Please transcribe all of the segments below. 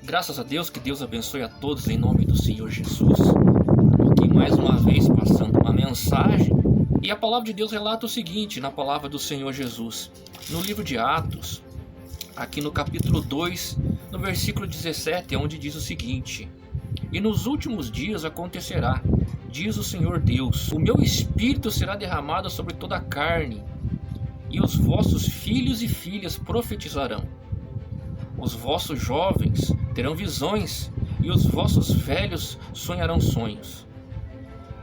Graças a Deus, que Deus abençoe a todos em nome do Senhor Jesus. Estou aqui mais uma vez passando uma mensagem e a palavra de Deus relata o seguinte na palavra do Senhor Jesus. No livro de Atos, aqui no capítulo 2, no versículo 17, é onde diz o seguinte: E nos últimos dias acontecerá, diz o Senhor Deus, o meu espírito será derramado sobre toda a carne, e os vossos filhos e filhas profetizarão. Os vossos jovens terão visões, e os vossos velhos sonharão sonhos.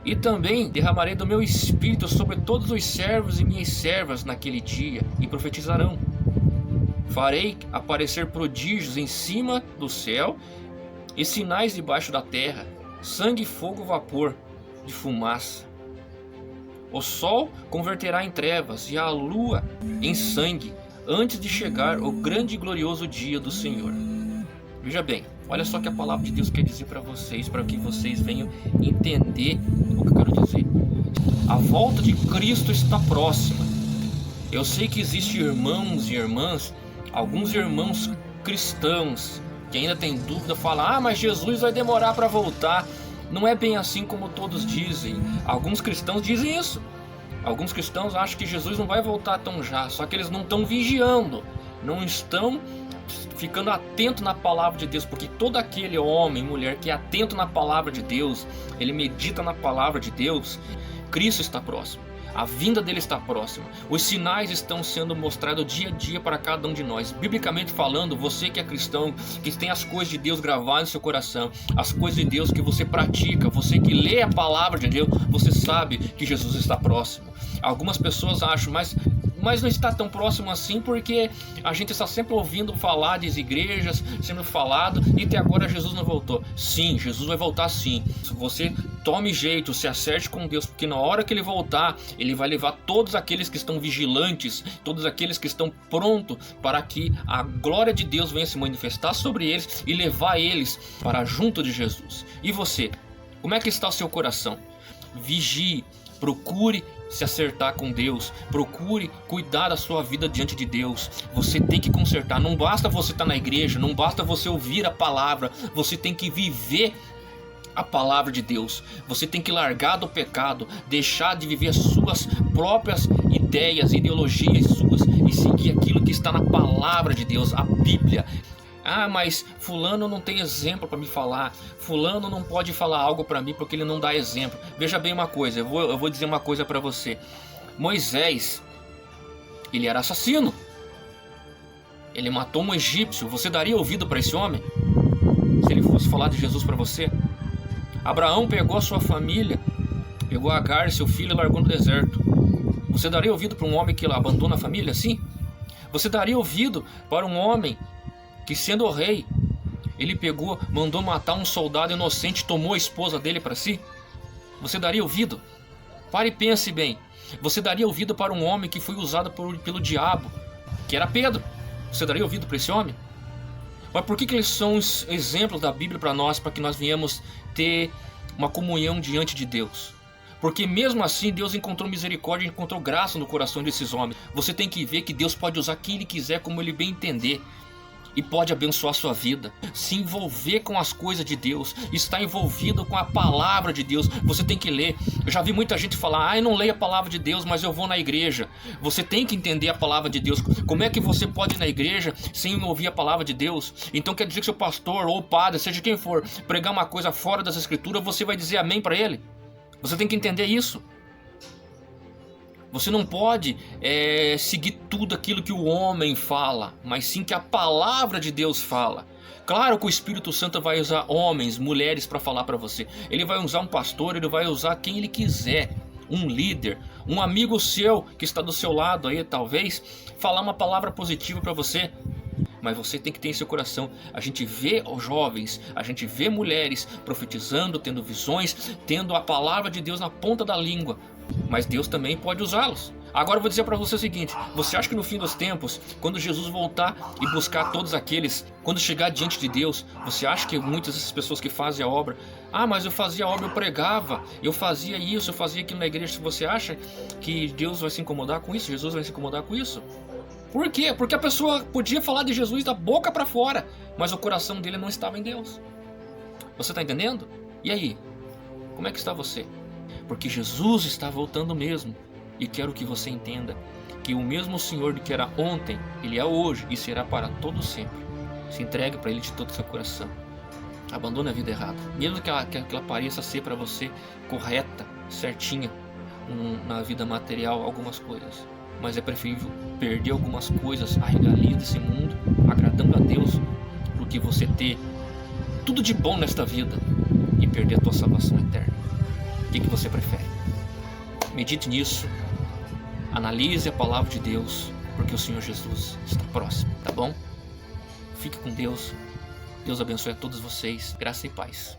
E também derramarei do meu espírito sobre todos os servos e minhas servas naquele dia, e profetizarão. Farei aparecer prodígios em cima do céu e sinais debaixo da terra, sangue, fogo, vapor de fumaça. O sol converterá em trevas e a lua em sangue, antes de chegar o grande e glorioso dia do Senhor. Veja bem, olha só que a palavra de Deus quer dizer para vocês, para que vocês venham entender o que eu quero dizer. A volta de Cristo está próxima. Eu sei que existem irmãos e irmãs, alguns irmãos cristãos, que ainda tem dúvida, falam: mas Jesus vai demorar para voltar. Não é bem assim como todos dizem. Alguns cristãos dizem isso. Alguns cristãos acham que Jesus não vai voltar tão já, só que eles não estão vigiando, não estão ficando atento na palavra de Deus, porque todo aquele homem, mulher que é atento na palavra de Deus, ele medita na palavra de Deus, Cristo está próximo. A vinda dele está próxima. Os sinais estão sendo mostrados dia a dia para cada um de nós. Biblicamente falando, você que é cristão, que tem as coisas de Deus gravadas no seu coração, as coisas de Deus que você pratica, você que lê a palavra de Deus, você sabe que Jesus está próximo. Algumas pessoas acham, mas não está tão próximo assim, porque a gente está sempre ouvindo falar das igrejas, sendo falado, e até agora Jesus não voltou. Sim, Jesus vai voltar sim. Se você tome jeito, se acerte com Deus, porque na hora que ele voltar, ele vai levar todos aqueles que estão vigilantes, todos aqueles que estão prontos para que a glória de Deus venha se manifestar sobre eles e levar eles para junto de Jesus. E você? Como é que está o seu coração? Vigie, procure se acertar com Deus, procure cuidar da sua vida diante de Deus. Você tem que consertar, não basta você estar na igreja, não basta você ouvir a palavra, você tem que viver a palavra de Deus. Você tem que largar do pecado, deixar de viver as suas próprias ideias, ideologias suas, e seguir aquilo que está na palavra de Deus, a Bíblia. Mas fulano não tem exemplo para me falar, fulano não pode falar algo para mim porque ele não dá exemplo. Veja bem uma coisa, eu vou dizer uma coisa para você. Moisés, ele era assassino, ele matou um egípcio. Você daria ouvido para esse homem se ele fosse falar de Jesus para você? Abraão pegou a sua família, pegou Agar, seu filho, e largou no deserto. Você daria ouvido para um homem que abandona a família assim? Você daria ouvido para um homem que, sendo o rei, ele mandou matar um soldado inocente e tomou a esposa dele para si? Você daria ouvido? Pare e pense bem. Você daria ouvido para um homem que foi usado pelo diabo, que era Pedro? Você daria ouvido para esse homem? Mas por que eles são os exemplos da Bíblia para nós, para que nós venhamos ter uma comunhão diante de Deus? Porque mesmo assim Deus encontrou misericórdia, encontrou graça no coração desses homens. Você tem que ver que Deus pode usar quem Ele quiser, como Ele bem entender, e pode abençoar a sua vida. Se envolver com as coisas de Deus, estar envolvido com a palavra de Deus. Você tem que ler. Eu já vi muita gente falar: eu não leio a palavra de Deus, mas eu vou na igreja. Você tem que entender a palavra de Deus. Como é que você pode ir na igreja sem ouvir a palavra de Deus? Então quer dizer que seu pastor ou padre, seja quem for, pregar uma coisa fora das escrituras, você vai dizer amém para ele? Você tem que entender isso. Você não pode seguir tudo aquilo que o homem fala, mas sim que a palavra de Deus fala. Claro que o Espírito Santo vai usar homens, mulheres para falar para você. Ele vai usar um pastor, ele vai usar quem ele quiser. Um líder, um amigo seu que está do seu lado aí, talvez, falar uma palavra positiva para você. Mas você tem que ter em seu coração. A gente vê os jovens, a gente vê mulheres profetizando, tendo visões, tendo a palavra de Deus na ponta da língua. Mas Deus também pode usá-los. Agora eu vou dizer para você o seguinte: você acha que no fim dos tempos, quando Jesus voltar e buscar todos aqueles, quando chegar diante de Deus, você acha que muitas dessas pessoas que fazem a obra, mas eu fazia a obra, eu pregava, eu fazia isso, eu fazia aquilo na igreja, você acha que Deus vai se incomodar com isso? Jesus vai se incomodar com isso? Por quê? Porque a pessoa podia falar de Jesus da boca para fora, mas o coração dele não estava em Deus. Você está entendendo? E aí? Como é que está você? Porque Jesus está voltando mesmo. E quero que você entenda que o mesmo Senhor que era ontem, Ele é hoje e será para todo sempre. Se entregue para Ele de todo o seu coração. Abandone a vida errada. Mesmo que ela pareça ser para você correta, certinha, na vida material, algumas coisas. Mas é preferível perder algumas coisas, a regalia desse mundo, agradando a Deus, do que você ter tudo de bom nesta vida e perder a tua salvação eterna. O que você prefere? Medite nisso. Analise a palavra de Deus, porque o Senhor Jesus está próximo, tá bom? Fique com Deus. Deus abençoe a todos vocês. Graça e paz.